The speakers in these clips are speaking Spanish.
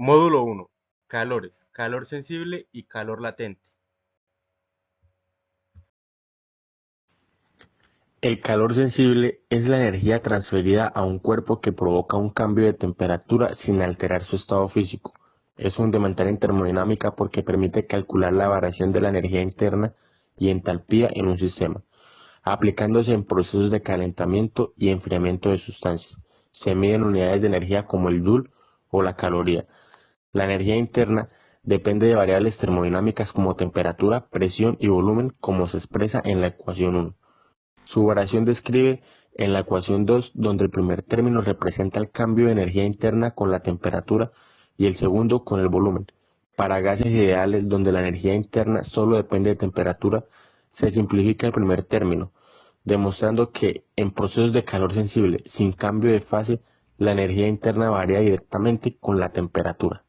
Módulo 1. Calores, calor sensible y calor latente. El calor sensible es la energía transferida a un cuerpo que provoca un cambio de temperatura sin alterar su estado físico. Es fundamental en termodinámica porque permite calcular la variación de la energía interna y entalpía en un sistema, aplicándose en procesos de calentamiento y enfriamiento de sustancias. Se miden unidades de energía como el joule o la caloría. La energía interna depende de variables termodinámicas como temperatura, presión y volumen, como se expresa en la ecuación 1. Su variación describe en la ecuación 2, donde el primer término representa el cambio de energía interna con la temperatura y el segundo con el volumen. Para gases ideales donde la energía interna solo depende de temperatura, se simplifica el primer término, demostrando que en procesos de calor sensible sin cambio de fase, la energía interna varía directamente con la temperatura.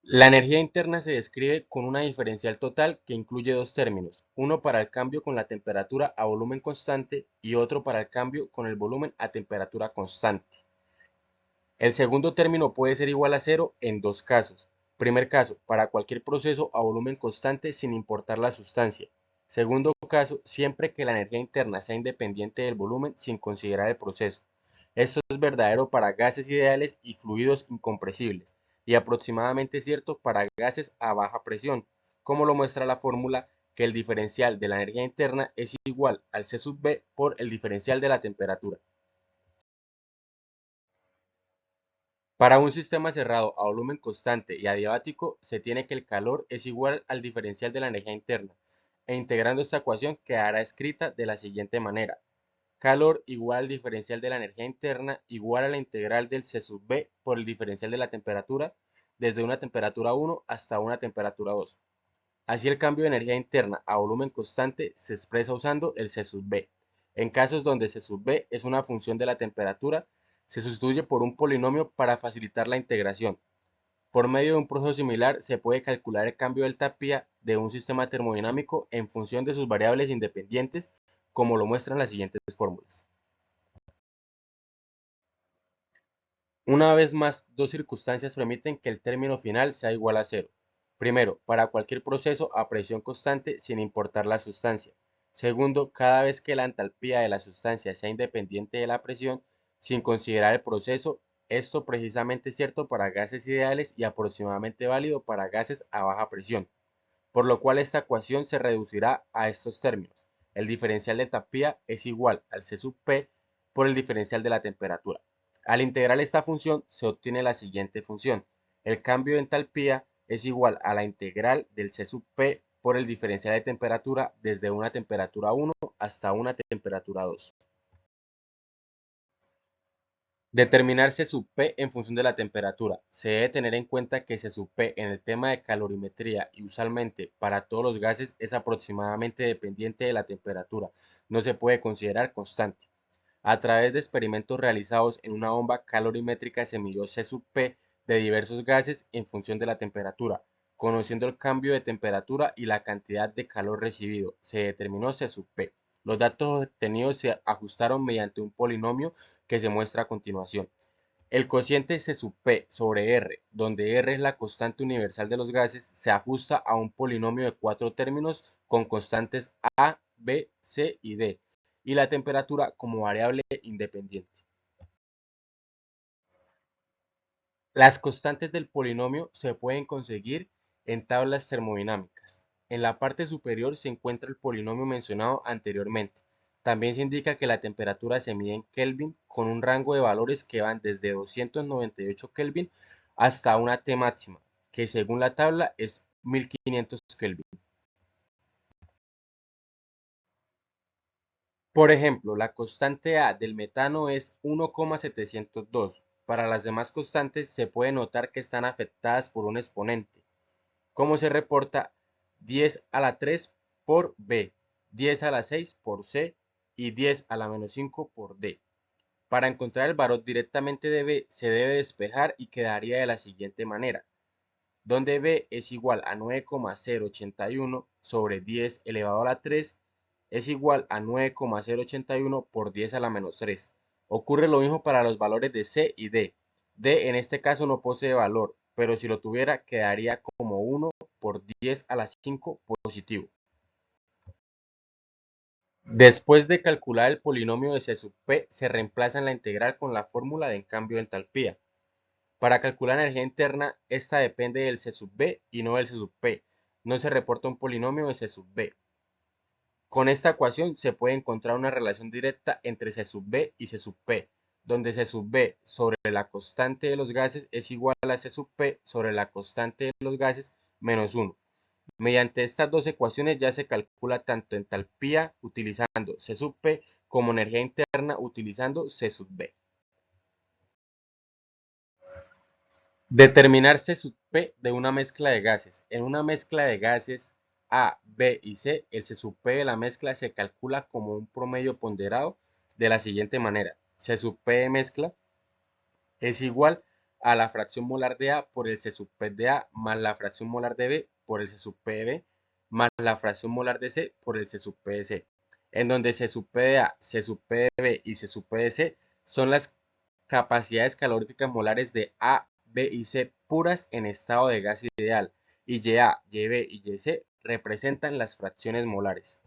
La energía interna se describe con una diferencial total que incluye dos términos, uno para el cambio con la temperatura a volumen constante y otro para el cambio con el volumen a temperatura constante. El segundo término puede ser igual a cero en dos casos. Primer caso, para cualquier proceso a volumen constante sin importar la sustancia. Segundo caso, siempre que la energía interna sea independiente del volumen sin considerar el proceso. Esto es verdadero para gases ideales y fluidos incompresibles, y aproximadamente cierto para gases a baja presión, como lo muestra la fórmula que el diferencial de la energía interna es igual al C sub B por el diferencial de la temperatura. Para un sistema cerrado a volumen constante y adiabático, se tiene que el calor es igual al diferencial de la energía interna, e integrando esta ecuación quedará escrita de la siguiente manera: calor igual al diferencial de la energía interna igual a la integral del C sub B por el diferencial de la temperatura desde una temperatura 1 hasta una temperatura 2. Así el cambio de energía interna a volumen constante se expresa usando el C sub B. En casos donde C sub B es una función de la temperatura, se sustituye por un polinomio para facilitar la integración. Por medio de un proceso similar, se puede calcular el cambio delta Pia de un sistema termodinámico en función de sus variables independientes, como lo muestran las siguientes fórmulas. Una vez más, dos circunstancias permiten que el término final sea igual a cero. Primero, para cualquier proceso a presión constante sin importar la sustancia. Segundo, cada vez que la entalpía de la sustancia sea independiente de la presión sin considerar el proceso. Esto precisamente es cierto para gases ideales y aproximadamente válido para gases a baja presión, por lo cual esta ecuación se reducirá a estos términos. El diferencial de entalpía es igual al C sub P por el diferencial de la temperatura. Al integrar esta función se obtiene la siguiente función: el cambio de entalpía es igual a la integral del C sub P por el diferencial de temperatura desde una temperatura 1 hasta una temperatura 2. Determinar C sub P en función de la temperatura. Se debe tener en cuenta que C sub P en el tema de calorimetría y usualmente para todos los gases es aproximadamente dependiente de la temperatura. No se puede considerar constante. A través de experimentos realizados en una bomba calorimétrica se midió C sub P de diversos gases en función de la temperatura. Conociendo el cambio de temperatura y la cantidad de calor recibido, se determinó C sub P. Los datos obtenidos se ajustaron mediante un polinomio que se muestra a continuación. El cociente C sub P sobre R, donde R es la constante universal de los gases, se ajusta a un polinomio de cuatro términos con constantes A, B, C y D, y la temperatura como variable independiente. Las constantes del polinomio se pueden conseguir en tablas termodinámicas. En la parte superior se encuentra el polinomio mencionado anteriormente. También se indica que la temperatura se mide en Kelvin con un rango de valores que van desde 298 Kelvin hasta una T máxima, que según la tabla es 1500 Kelvin. Por ejemplo, la constante A del metano es 1,702. Para las demás constantes se puede notar que están afectadas por un exponente, como se reporta 10 a la 3 por B, 10 a la 6 por C y 10 a la menos 5 por D. Para encontrar el valor directamente de B se debe despejar y quedaría de la siguiente manera, donde B es igual a 9,081 sobre 10 elevado a la 3 es igual a 9,081 por 10 a la menos 3. Ocurre lo mismo para los valores de C y D, D en este caso no posee valor, pero si lo tuviera quedaría como 1 por 10 a la 5 positivo. Después de calcular el polinomio de C sub P, se reemplaza en la integral con la fórmula de cambio de entalpía. Para calcular energía interna, esta depende del C sub B y no del C sub P. No se reporta un polinomio de C sub B. Con esta ecuación se puede encontrar una relación directa entre C sub B y C sub P, donde C sub B sobre la constante de los gases es igual a C sub P sobre la constante de los gases menos 1. Mediante estas dos ecuaciones ya se calcula tanto entalpía utilizando C sub P como energía interna utilizando C sub B. Determinar C sub P de una mezcla de gases. En una mezcla de gases A, B y C, el C sub P de la mezcla se calcula como un promedio ponderado de la siguiente manera. C sub P de mezcla es igual a la fracción molar de A por el C sub P de A más la fracción molar de B por el C sub P de B más la fracción molar de C por el C sub P de C, en donde C sub P de A, C sub P de B y C sub P de C son las capacidades caloríficas molares de A, B y C puras en estado de gas ideal, y YA, YB y YC representan las fracciones molares.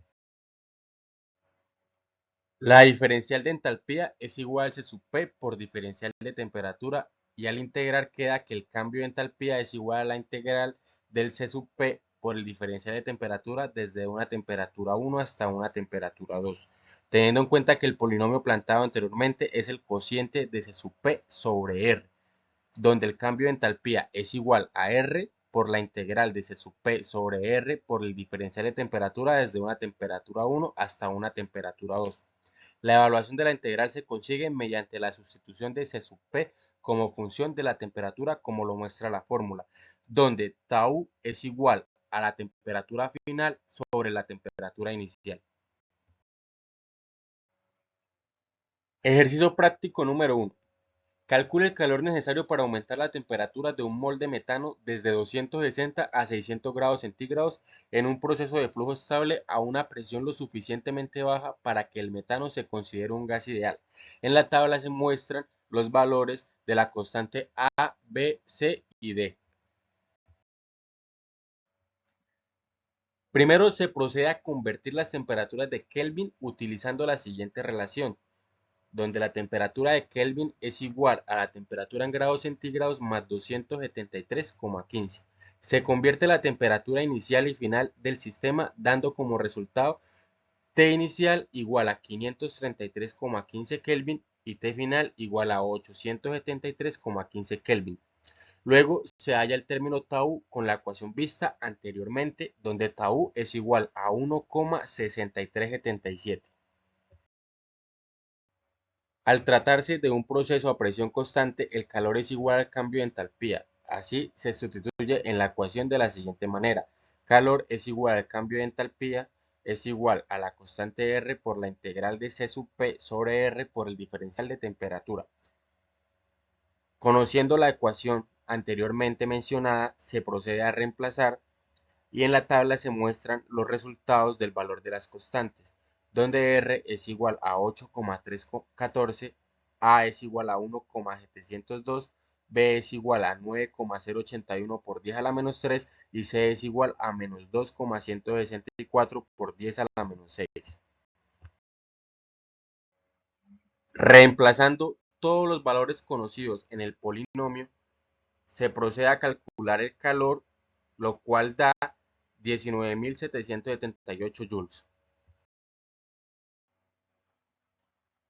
La diferencial de entalpía es igual a C sub P por diferencial de temperatura, y al integrar queda que el cambio de entalpía es igual a la integral del C sub P por el diferencial de temperatura desde una temperatura 1 hasta una temperatura 2, teniendo en cuenta que el polinomio planteado anteriormente es el cociente de C sub P sobre R, donde el cambio de entalpía es igual a R por la integral de C sub P sobre R por el diferencial de temperatura desde una temperatura 1 hasta una temperatura 2. La evaluación de la integral se consigue mediante la sustitución de C sub P como función de la temperatura, como lo muestra la fórmula, donde tau es igual a la temperatura final sobre la temperatura inicial. Ejercicio práctico número 1. Calcule el calor necesario para aumentar la temperatura de un mol de metano desde 260 a 600 grados centígrados en un proceso de flujo estable a una presión lo suficientemente baja para que el metano se considere un gas ideal. En la tabla se muestran los valores de la constante A, B, C y D. Primero se procede a convertir las temperaturas de Kelvin utilizando la siguiente relación, donde la temperatura de Kelvin es igual a la temperatura en grados centígrados más 273,15. Se convierte la temperatura inicial y final del sistema dando como resultado T inicial igual a 533,15 Kelvin y T final igual a 873,15 Kelvin. Luego se halla el término tau con la ecuación vista anteriormente, donde tau es igual a 1,6377. Al tratarse de un proceso a presión constante, el calor es igual al cambio de entalpía. Así se sustituye en la ecuación de la siguiente manera. Calor es igual al cambio de entalpía es igual a la constante R por la integral de C sub P sobre R por el diferencial de temperatura. Conociendo la ecuación anteriormente mencionada, se procede a reemplazar y en la tabla se muestran los resultados del valor de las constantes, donde R es igual a 8,314, A es igual a 1,702, B es igual a 9,081 por 10 a la menos 3 y C es igual a menos 2,164 por 10 a la menos 6. Reemplazando todos los valores conocidos en el polinomio, se procede a calcular el calor, lo cual da 19.778 joules.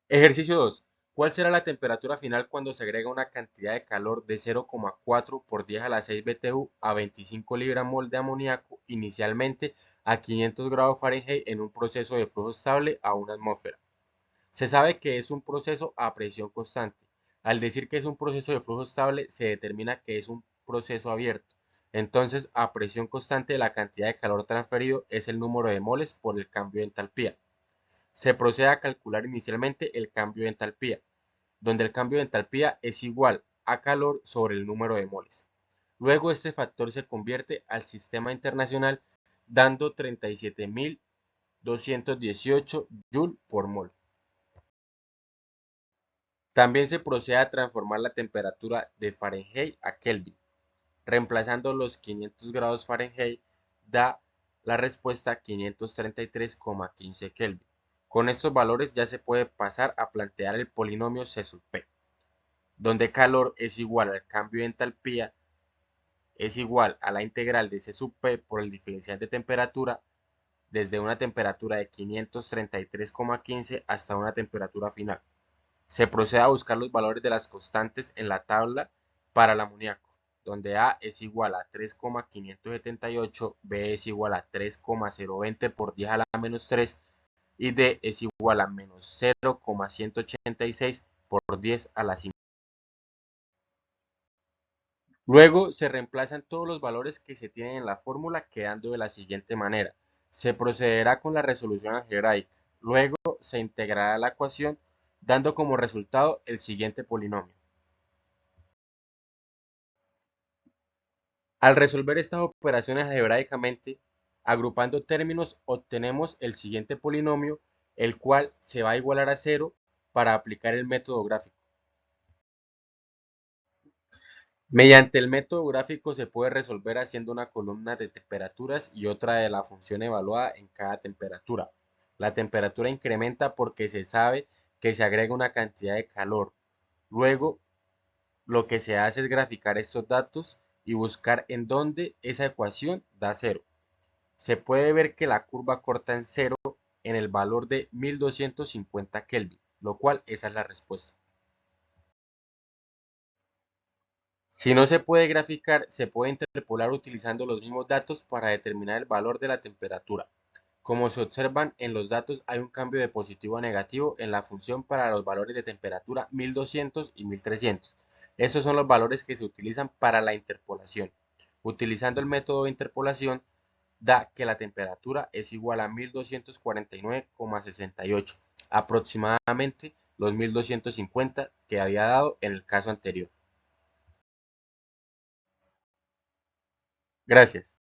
Ejercicio 2. ¿Cuál será la temperatura final cuando se agrega una cantidad de calor de 0,4 por 10 a la 6 BTU a 25 libra-mol de amoníaco inicialmente a 500 grados Fahrenheit en un proceso de flujo estable a una atmósfera? Se sabe que es un proceso a presión constante. Al decir que es un proceso de flujo estable, se determina que es un proceso abierto. Entonces, a presión constante, la cantidad de calor transferido es el número de moles por el cambio de entalpía. Se procede a calcular inicialmente el cambio de entalpía, donde el cambio de entalpía es igual a calor sobre el número de moles. Luego este factor se convierte al sistema internacional dando 37.218 joule por mol. También se procede a transformar la temperatura de Fahrenheit a Kelvin. Reemplazando los 500 grados Fahrenheit da la respuesta 533,15 Kelvin. Con estos valores ya se puede pasar a plantear el polinomio C sub P, donde calor es igual al cambio de entalpía es igual a la integral de C sub P por el diferencial de temperatura desde una temperatura de 533,15 hasta una temperatura final. Se procede a buscar los valores de las constantes en la tabla para el amoníaco, donde A es igual a 3,578, B es igual a 3,020 por 10 a la menos 3 y D es igual a menos 0,186 por 10 a la 5. Luego se reemplazan todos los valores que se tienen en la fórmula quedando de la siguiente manera. Se procederá con la resolución algebraica. Luego se integrará la ecuación dando como resultado el siguiente polinomio. Al resolver estas operaciones algebraicamente, agrupando términos, obtenemos el siguiente polinomio, el cual se va a igualar a cero para aplicar el método gráfico. Mediante el método gráfico se puede resolver haciendo una columna de temperaturas y otra de la función evaluada en cada temperatura. La temperatura incrementa porque se sabe que se agrega una cantidad de calor. Luego, lo que se hace es graficar estos datos y buscar en dónde esa ecuación da cero. Se puede ver que la curva corta en cero en el valor de 1250 Kelvin, lo cual esa es la respuesta. Si no se puede graficar, se puede interpolar utilizando los mismos datos para determinar el valor de la temperatura. Como se observan en los datos, hay un cambio de positivo a negativo en la función para los valores de temperatura 1200 y 1300. Estos son los valores que se utilizan para la interpolación. Utilizando el método de interpolación, da que la temperatura es igual a 1249,68, aproximadamente los 1250 que había dado en el caso anterior. Gracias.